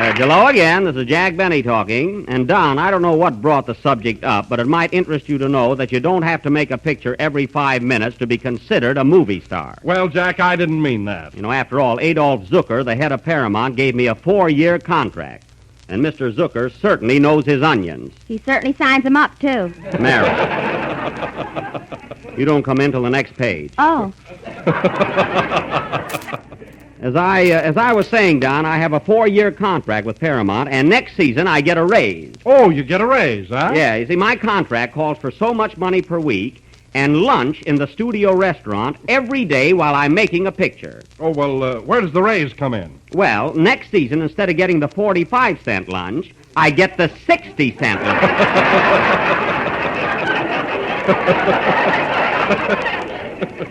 Hello again. This is Jack Benny talking. And, Don, I don't know what brought the subject up, but it might interest you to know that you don't have to make a picture every 5 minutes to be considered a movie star. Well, Jack, I didn't mean that. You know, after all, Adolf Zucker, the head of Paramount, gave me a 4-year contract. And Mr. Zucker certainly knows his onions. He certainly signs them up, too. Mary. You don't come in till the next page. Oh. As I was saying, Don, I have a 4-year contract with Paramount, and next season I get a raise. Oh, you get a raise, huh? Yeah, you see, my contract calls for so much money per week and lunch in the studio restaurant every day while I'm making a picture. Oh, well, where does the raise come in? Well, next season, instead of getting the 45-cent lunch, I get the 60-cent lunch.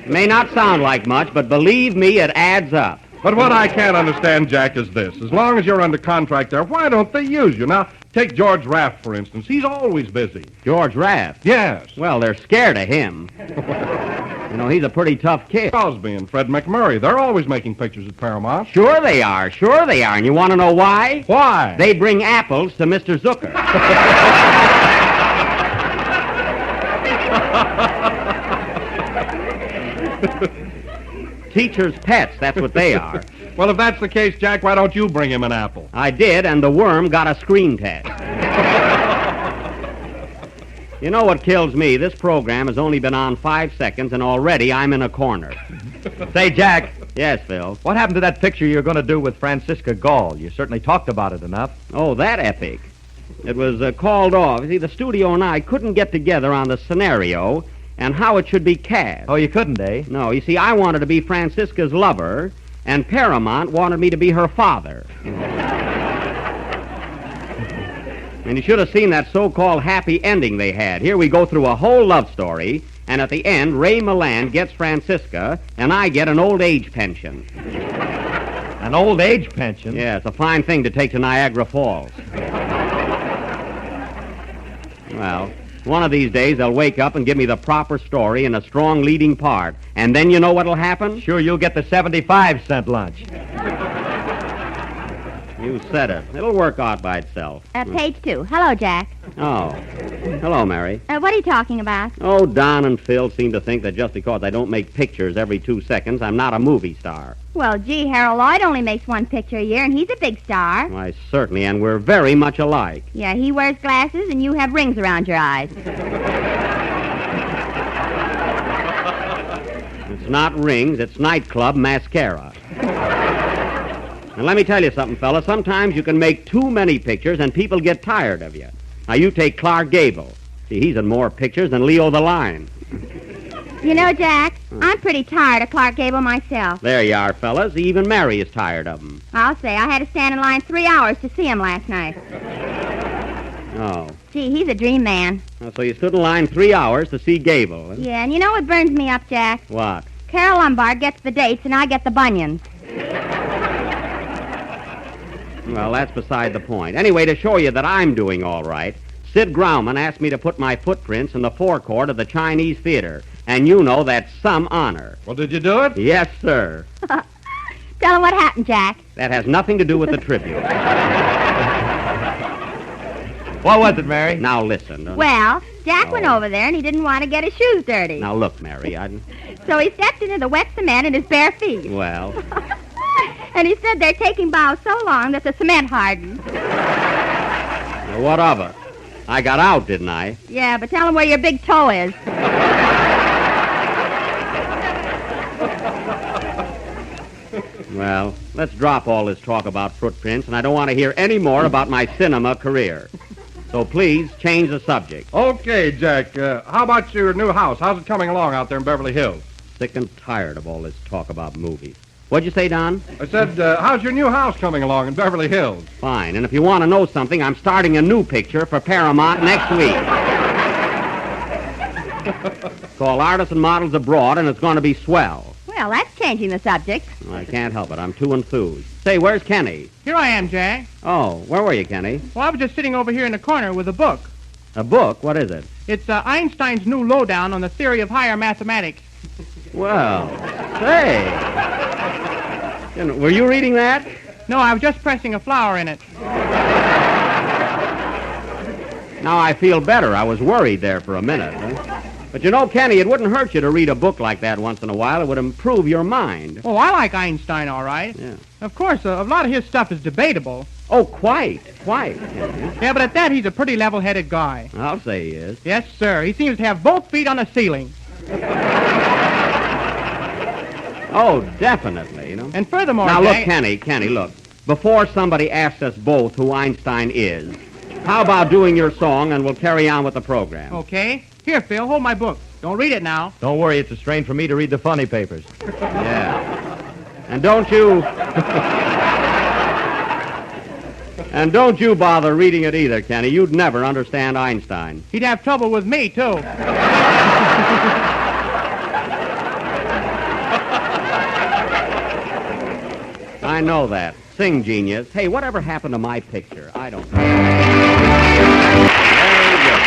May not sound like much, but believe me, it adds up. But what I can't understand, Jack, is this. As long as you're under contract there, why don't they use you? Now, take George Raft, for instance. He's always busy. George Raft? Yes. Well, they're scared of him. You know, he's a pretty tough kid. Crosby and Fred McMurray, they're always making pictures at Paramount. Sure they are. And you want to know why? Why? They bring apples to Mr. Zucker. Teacher's pets, that's what they are. Well, if that's the case, Jack, why don't you bring him an apple? I did, and the worm got a screen test. You know what kills me? This program has only been on 5 seconds, and already I'm in a corner. Say, Jack. Yes, Phil. What happened to that picture you're going to do with Francisca Gall? You certainly talked about it enough. Oh, that epic. It was called off. You see, the studio and I couldn't get together on the scenario and how it should be cast. Oh, you couldn't, eh? No, you see, I wanted to be Francisca's lover, and Paramount wanted me to be her father. And you should have seen that so-called happy ending they had. Here we go through a whole love story, and at the end, Ray Milland gets Francisca, and I get an old age pension. An old age pension? Yeah, it's a fine thing to take to Niagara Falls. Well, one of these days they'll wake up and give me the proper story and a strong leading part. And then you know what'll happen? Sure, you'll get the 75-cent lunch. You said it. It'll work out by itself. Page 2. Hello, Jack. Oh. Hello, Mary. What are you talking about? Oh, Don and Phil seem to think that just because I don't make pictures every 2 seconds, I'm not a movie star. Well, gee, Harold Lloyd only makes 1 picture a year, and he's a big star. Why, certainly, and we're very much alike. Yeah, he wears glasses, and you have rings around your eyes. It's not rings, it's nightclub mascara. And let me tell you something, fella. Sometimes you can make too many pictures and people get tired of you. Now, you take Clark Gable. See, he's in more pictures than Leo the Lion. You know, Jack, I'm pretty tired of Clark Gable myself. There you are, fellas. Even Mary is tired of him. I'll say, I had to stand in line 3 hours to see him last night. Oh. Gee, he's a dream man. So you stood in line 3 hours to see Gable. Huh? Yeah, and you know what burns me up, Jack? What? Carol Lombard gets the dates, and I get the bunions. Well, that's beside the point. Anyway, to show you that I'm doing all right, Sid Grauman asked me to put my footprints in the forecourt of the Chinese Theater. And you know that's some honor. Well, did you do it? Yes, sir. Tell him what happened, Jack. That has nothing to do with the tribute. What was it, Mary? Now, listen. Well, Jack went over there, and he didn't want to get his shoes dirty. Now, look, Mary, So he stepped into the wet cement in his bare feet. Well... And he said they're taking bows so long that the cement hardened. Well, what of it? I got out, didn't I? Yeah, but tell him where your big toe is. Well, let's drop all this talk about footprints, and I don't want to hear any more about my cinema career. So please, change the subject. Okay, Jack, how about your new house? How's it coming along out there in Beverly Hills? Sick and tired of all this talk about movies. What'd you say, Don? I said, how's your new house coming along in Beverly Hills? Fine, and if you want to know something, I'm starting a new picture for Paramount next week. It's called Artists and Models Abroad, and it's going to be swell. Well, that's changing the subject. Well, I can't help it. I'm too enthused. Say, where's Kenny? Here I am, Jack. Oh, where were you, Kenny? Well, I was just sitting over here in the corner with a book. A book? What is it? It's Einstein's new lowdown on the theory of higher mathematics. Well, say. Were you reading that? No, I was just pressing a flower in it. Now I feel better. I was worried there for a minute. Huh? But you know, Kenny, it wouldn't hurt you to read a book like that once in a while. It would improve your mind. Oh, I like Einstein, all right. Yeah. Of course, a lot of his stuff is debatable. Oh, quite. Kenny. Yeah, but at that, he's a pretty level-headed guy. I'll say he is. Yes, sir. He seems to have both feet on the ceiling. Oh, definitely, you know. And furthermore, Now, look, Jack, Kenny, look. Before somebody asks us both who Einstein is, how about doing your song and we'll carry on with the program? Okay. Here, Phil, hold my book. Don't read it now. Don't worry, it's a strain for me to read the funny papers. Yeah. And don't you... And don't you bother reading it either, Kenny. You'd never understand Einstein. He'd have trouble with me, too. I know that. Sing, genius. Hey, whatever happened to my picture? I don't know. Very good.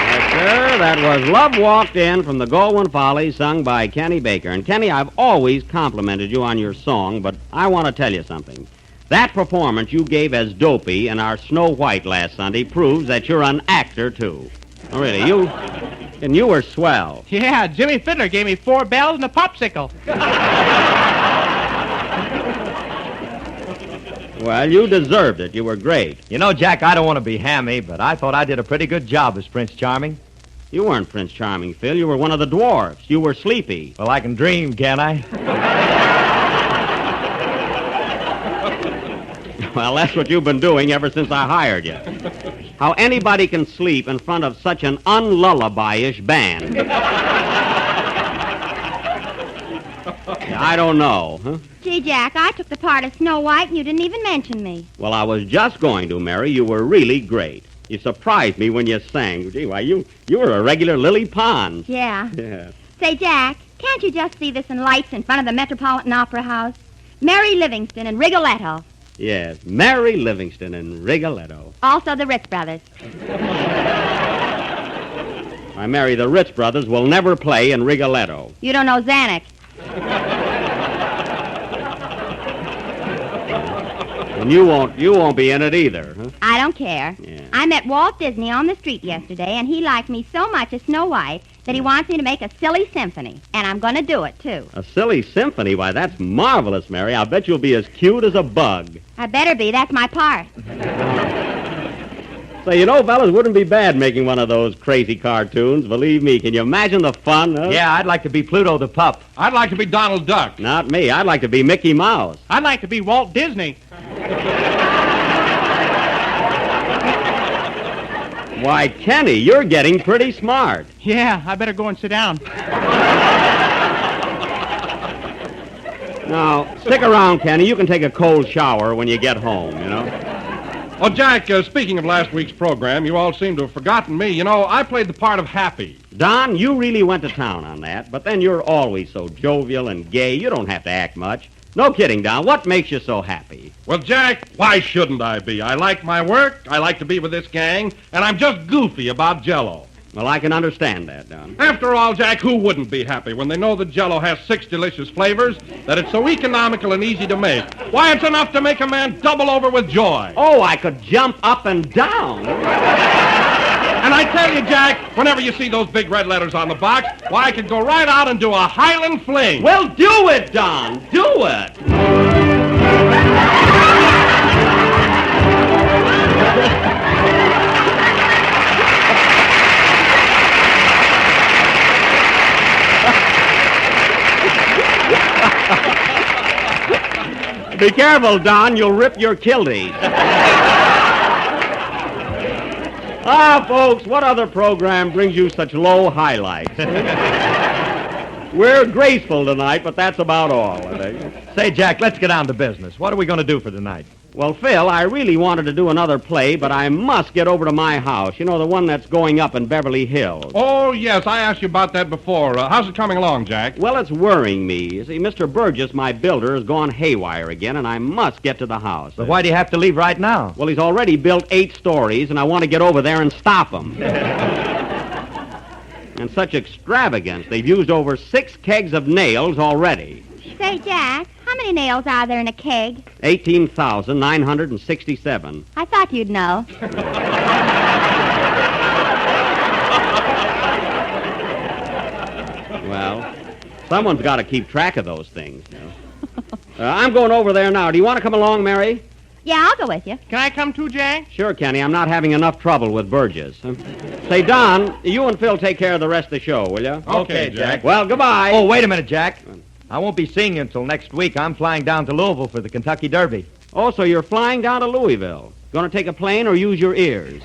Yes, sir. That was Love Walked In from the Goldwyn Follies, sung by Kenny Baker. And, Kenny, I've always complimented you on your song, but I want to tell you something. That performance you gave as Dopey in our Snow White last Sunday proves that you're an actor, too. Oh, really, you were swell. Yeah, Jimmy Fiddler gave me 4 bells and a popsicle. Well, you deserved it. You were great. You know, Jack, I don't want to be hammy, but I thought I did a pretty good job as Prince Charming. You weren't Prince Charming, Phil. You were one of the dwarfs. You were Sleepy. Well, I can dream, can't I? Well, that's what you've been doing ever since I hired you. How anybody can sleep in front of such an unlullaby-ish band. I don't know. Huh? Gee, Jack, I took the part of Snow White and you didn't even mention me. Well, I was just going to, Mary. You were really great. You surprised me when you sang. Gee, why, you were a regular Lily Pond. Yeah. Yeah. Say, Jack, can't you just see this in lights in front of the Metropolitan Opera House? Mary Livingston and Rigoletto. Yes, Mary Livingston and Rigoletto. Also the Ritz Brothers. Why, Mary, the Ritz Brothers will never play in Rigoletto. You don't know Xanax. And you won't be in it either, huh? I don't care. Yeah. I met Walt Disney on the street yesterday, and he liked me so much as Snow White that he wants me to make a silly symphony. And I'm going to do it, too. A silly symphony? Why, that's marvelous, Mary. I'll bet you'll be as cute as a bug. I better be. That's my part. Say, you know, fellas, wouldn't be bad making one of those crazy cartoons. Believe me. Can you imagine the fun? Huh? Yeah, I'd like to be Pluto the pup. I'd like to be Donald Duck. Not me. I'd like to be Mickey Mouse. I'd like to be Walt Disney. Why, Kenny, you're getting pretty smart. Yeah, I better go and sit down. Now, stick around, Kenny. You can take a cold shower when you get home, you know. Oh, Jack, speaking of last week's program, you all seem to have forgotten me. You know, I played the part of Happy. Don, you really went to town on that, but then you're always so jovial and gay, you don't have to act much. No kidding, Don. What makes you so happy? Well, Jack, why shouldn't I be? I like my work, I like to be with this gang, and I'm just goofy about Jell-O. Well, I can understand that, Don. After all, Jack, who wouldn't be happy when they know that Jell-O has 6 delicious flavors, that it's so economical and easy to make? Why, it's enough to make a man double over with joy. Oh, I could jump up and down. And I tell you, Jack, whenever you see those big red letters on the box, why, I could go right out and do a Highland fling. Well, do it, Don. Do it. Be careful, Don. You'll rip your kilties. Ah, folks, what other program brings you such low highlights? We're graceful tonight, but that's about all, I think. Say, Jack, let's get down to business. What are we going to do for tonight? Well, Phil, I really wanted to do another play, but I must get over to my house. You know, the one that's going up in Beverly Hills. Oh, yes, I asked you about that before. How's it coming along, Jack? Well, it's worrying me. You see, Mr. Burgess, my builder, has gone haywire again, and I must get to the house. But why do you have to leave right now? Well, he's already built 8 stories, and I want to get over there and stop him. And such extravagance. They've used over 6 kegs of nails already. Say, Jack, how many nails are there in a keg? 18,967. I thought you'd know. Well, someone's got to keep track of those things. You know. I'm going over there now. Do you want to come along, Mary? Yeah, I'll go with you. Can I come too, Jack? Sure, Kenny. I'm not having enough trouble with Burgess. Say, Don, you and Phil take care of the rest of the show, will you? Okay, Jack. Well, goodbye. Oh, wait a minute, Jack. I won't be seeing you until next week. I'm flying down to Louisville for the Kentucky Derby. Oh, so you're flying down to Louisville. Going to take a plane or use your ears?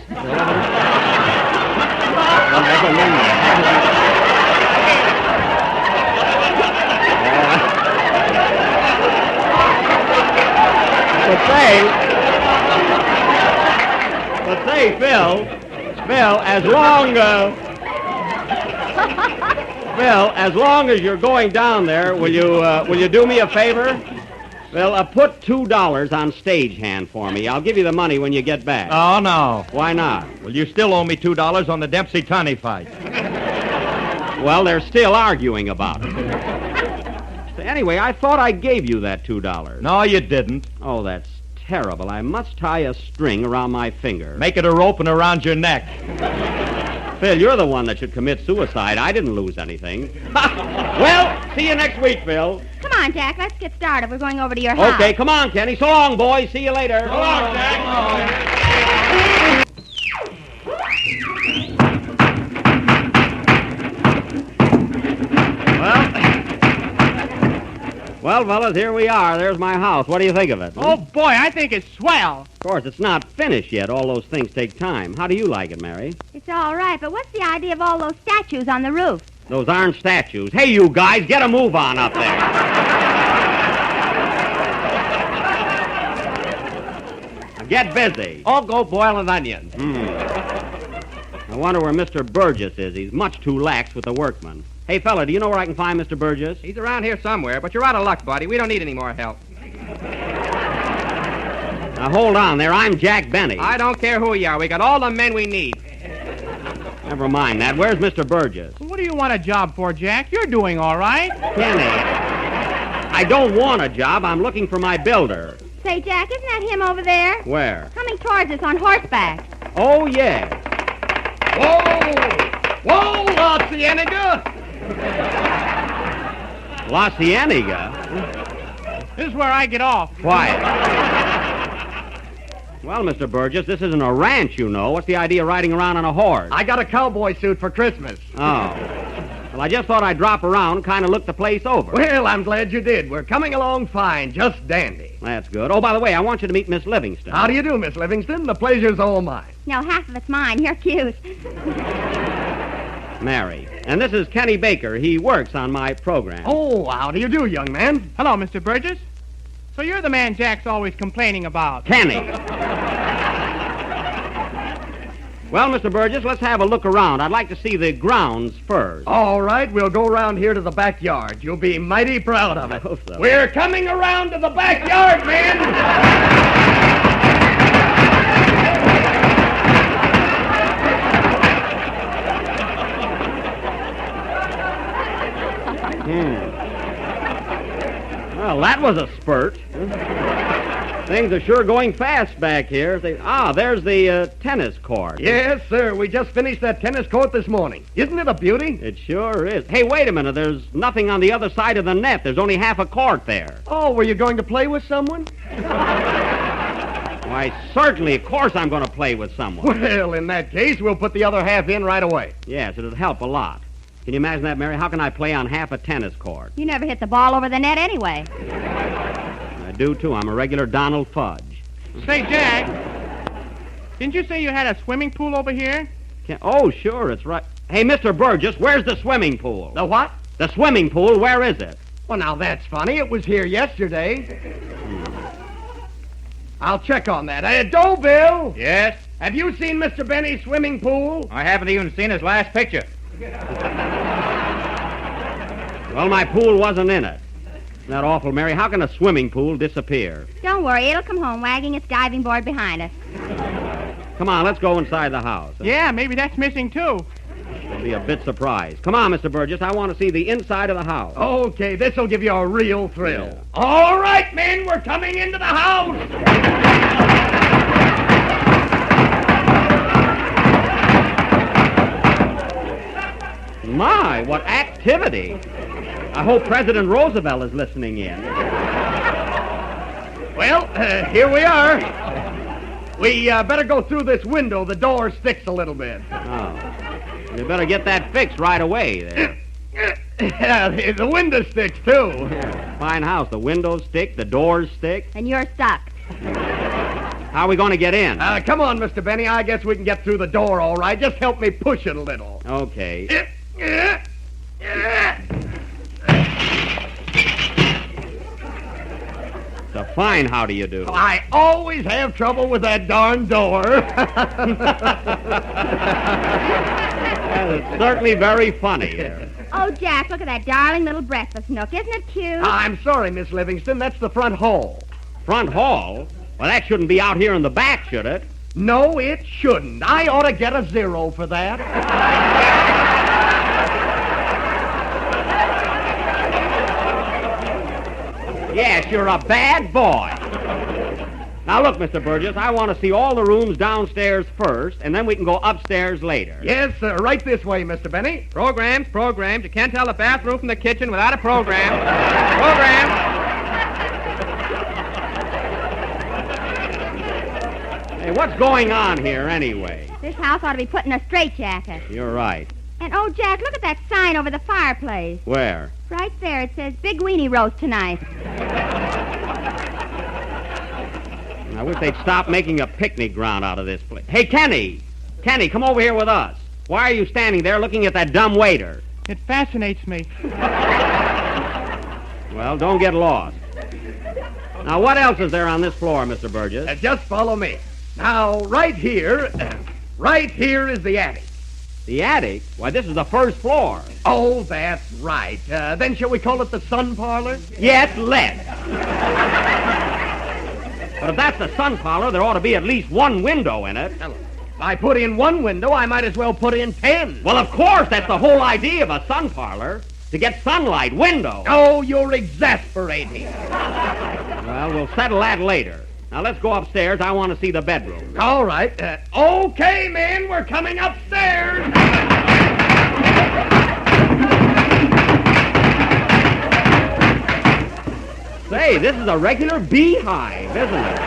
But say, Phil, as long as you're going down there, will you do me a favor? Well, put $2 on stagehand for me. I'll give you the money when you get back. Oh, no. Why not? Well, you still owe me $2 on the Dempsey-Tunney fight. Well, they're still arguing about it. Anyway, I thought I gave you that $2. No, you didn't. Oh, that's terrible. I must tie a string around my finger. Make it a rope and around your neck. Phil, you're the one that should commit suicide. I didn't lose anything. Well, see you next week, Phil. Come on, Jack, let's get started. We're going over to your house. Okay, come on, Kenny. So long, boys. See you later. So long, Jack. Well, fellas, here we are. There's my house. What do you think of it? Oh, boy, I think it's swell. Of course, it's not finished yet. All those things take time. How do you like it, Mary? It's all right, but what's the idea of all those statues on the roof? Those aren't statues. Hey, you guys, get a move on up there. Now get busy. I'll go boil an onion. I wonder where Mr. Burgess is. He's much too lax with the workmen. Hey, fella, do you know where I can find Mr. Burgess? He's around here somewhere, but you're out of luck, buddy. We don't need any more help. Now, hold on there. I'm Jack Benny. I don't care who you are. We got all the men we need. Never mind that. Where's Mr. Burgess? What do you want a job for, Jack? You're doing all right. Kenny, I don't want a job. I'm looking for my builder. Say, Jack, isn't that him over there? Where? Coming towards us on horseback. Oh, yeah. Whoa, La Cienega! La Cienega? This is where I get off. Quiet. Well, Mr. Burgess, this isn't a ranch, you know. What's the idea of riding around on a horse? I got a cowboy suit for Christmas. Oh. Well, I just thought I'd drop around and kind of look the place over. Well, I'm glad you did. We're coming along fine, just dandy. That's good. Oh, by the way, I want you to meet Miss Livingston. How do you do, Miss Livingston? The pleasure's all mine. No, half of it's mine. You're cute. Mary. And this is Kenny Baker. He works on my program. Oh, how do you do, young man? Hello, Mr. Burgess. So you're the man Jack's always complaining about. Kenny. Well, Mr. Burgess, let's have a look around. I'd like to see the grounds first. All right, we'll go around here to the backyard. You'll be mighty proud of I it. hope so. We're coming around to the backyard, men! Well, that was a spurt. Things are sure going fast back here. There's the tennis court. Yes, sir. We just finished that tennis court this morning. Isn't it a beauty? It sure is. Hey, wait a minute. There's nothing on the other side of the net. There's only half a court there. Oh, were you going to play with someone? Why, certainly, of course I'm going to play with someone. Well, in that case, we'll put the other half in right away. Yes, it'd help a lot. Can you imagine that, Mary? How can I play on half a tennis court? You never hit the ball over the net anyway. I do, too. I'm a regular Donald Fudge. Say, Jack, didn't you say you had a swimming pool over here? Oh, sure, it's right. Hey, Mr. Burgess, where's the swimming pool? The what? The swimming pool, where is it? Well, now, that's funny. It was here yesterday. I'll check on that. Bill? Yes? Have you seen Mr. Benny's swimming pool? I haven't even seen his last picture. Well, my pool wasn't in it. Isn't that awful, Mary? How can a swimming pool disappear? Don't worry, it'll come home wagging its diving board behind us. Come on, let's go inside the house. Yeah, maybe that's missing, too. I'll be a bit surprised. Come on, Mr. Burgess. I want to see the inside of the house. Okay, this'll give you a real thrill. Yeah. All right, men, we're coming into the house. My, what activity. I hope President Roosevelt is listening in. Well, here we are. We better go through this window. The door sticks a little bit. Oh. You better get that fixed right away there. Yeah, the window sticks, too. Fine house. The windows stick, the doors stick. And you're stuck. How are we going to get in? Come on, Mr. Benny. I guess we can get through the door all right. Just help me push it a little. Okay. It's a fine how do you do. I always have trouble with that darn door. Well, it's certainly very funny there. Oh, Jack, look at that darling little breakfast nook. Isn't it cute? I'm sorry, Miss Livingston. That's the front hall. Front hall? Well, that shouldn't be out here in the back, should it? No, it shouldn't. I ought to get a 0 for that. Yes, you're a bad boy. Now, look, Mr. Burgess, I want to see all the rooms downstairs first, and then we can go upstairs later. Yes, sir. Right this way, Mr. Benny. Programs. You can't tell the bathroom from the kitchen without a program. Program. Hey, what's going on here, anyway? This house ought to be put in a straitjacket. You're right. And, oh, Jack, look at that sign over the fireplace. Where? Right there. It says Big Weenie Roast tonight. I wish they'd stop making a picnic ground out of this place. Hey, Kenny! Kenny, come over here with us. Why are you standing there looking at that dumb waiter? It fascinates me. Well, don't get lost. Now, what else is there on this floor, Mr. Burgess? Just follow me. Now, right here is the attic. The attic? Why, this is the first floor. Oh, that's right. Then shall we call it the sun parlor? Yes, let's. But if that's the sun parlor, there ought to be at least one window in it. If I put in one window, I might as well put in 10. Well, of course, that's the whole idea of a sun parlor. To get sunlight, window. Oh, you're exasperating. Well, we'll settle that later. Now, let's go upstairs. I want to see the bedroom. All right. Okay, men, we're coming upstairs. Say, this is a regular beehive, isn't it?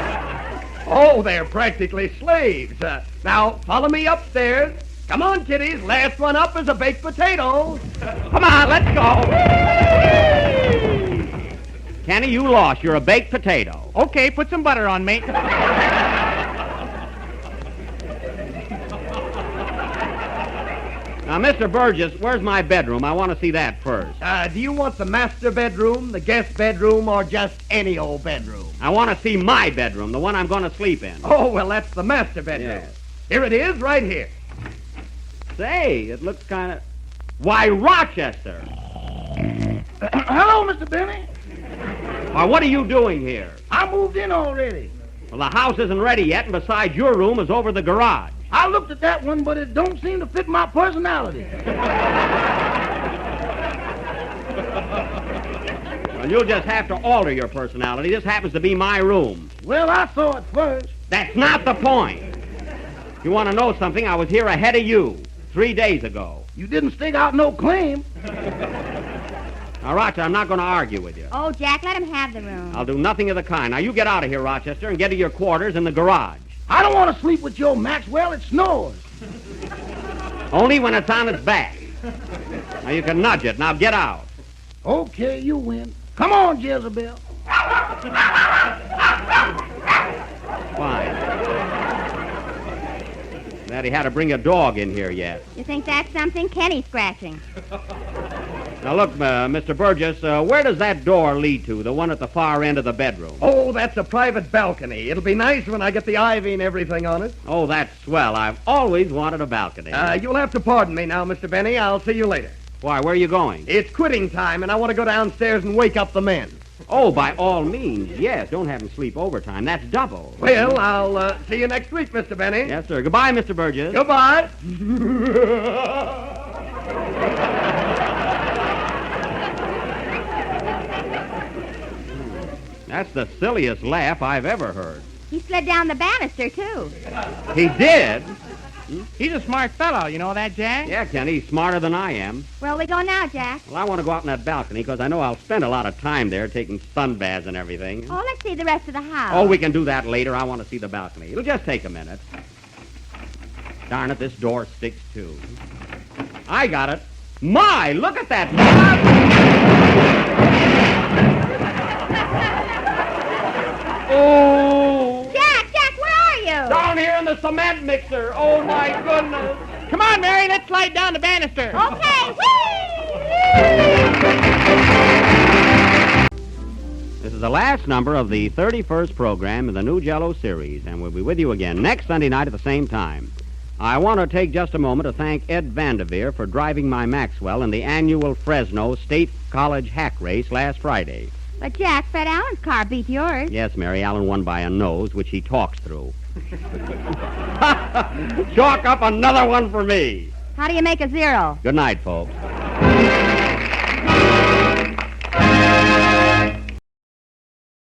Oh, they're practically slaves. Now, follow me upstairs. Come on, kiddies. Last one up is a baked potato. Come on, let's go. Kenny, you lost. You're a baked potato. Okay, put some butter on, mate. Now, Mr. Burgess, where's my bedroom? I want to see that first. Do you want the master bedroom, the guest bedroom, or just any old bedroom? I want to see my bedroom, the one I'm going to sleep in. Oh, well, that's the master bedroom. Yes. Here it is, right here. Say, it looks kind of... Why, Rochester! Hello, Mr. Benny. Why, what are you doing here? I moved in already. Well, the house isn't ready yet, and besides, your room is over the garage. I looked at that one, but it don't seem to fit my personality. Well, you'll just have to alter your personality. This happens to be my room. Well, I saw it first. That's not the point. If you want to know something, I was here ahead of you 3 days ago. You didn't stick out no claim. Now, Rochester, I'm not going to argue with you. Oh, Jack, let him have the room. I'll do nothing of the kind. Now, you get out of here, Rochester, and get to your quarters in the garage. I don't want to sleep with your Maxwell. It snores. Only when it's on its back. Now, you can nudge it. Now, get out. Okay, you win. Come on, Jezebel. Fine. That he had to bring a dog in here yet. You think that's something? Kenny's scratching. Now, look, Mr. Burgess, where does that door lead to, the one at the far end of the bedroom? Oh, that's a private balcony. It'll be nice when I get the ivy and everything on it. Oh, that's swell. I've always wanted a balcony. You'll have to pardon me now, Mr. Benny. I'll see you later. Why, where are you going? It's quitting time, and I want to go downstairs and wake up the men. Oh, by all means, yes. Don't have them sleep overtime. That's double. Well, I'll see you next week, Mr. Benny. Yes, sir. Goodbye, Mr. Burgess. Goodbye. That's the silliest laugh I've ever heard. He slid down the banister, too. He did? He's a smart fellow, you know that, Jack? Yeah, Kenny, he's smarter than I am. Where we go now, Jack? Well, I want to go out on that balcony because I know I'll spend a lot of time there taking sun baths and everything. Oh, let's see the rest of the house. Oh, we can do that later. I want to see the balcony. It'll just take a minute. Darn it, this door sticks too. I got it. My, look at that. Oh! Jack, where are you? Down here in the cement mixer. Oh, my goodness. Come on, Mary, let's slide down the banister. Okay, This is the last number of the 31st program in the new Jell-O series, and we'll be with you again next Sunday night at the same time. I want to take just a moment to thank Ed Vanderveer for driving my Maxwell in the annual Fresno State College hack race last Friday. But, Jack, Fred Allen's car beat yours. Yes, Mary, Allen won by a nose, which he talks through. Chalk up another one for me. How do you make a 0? Good night, folks.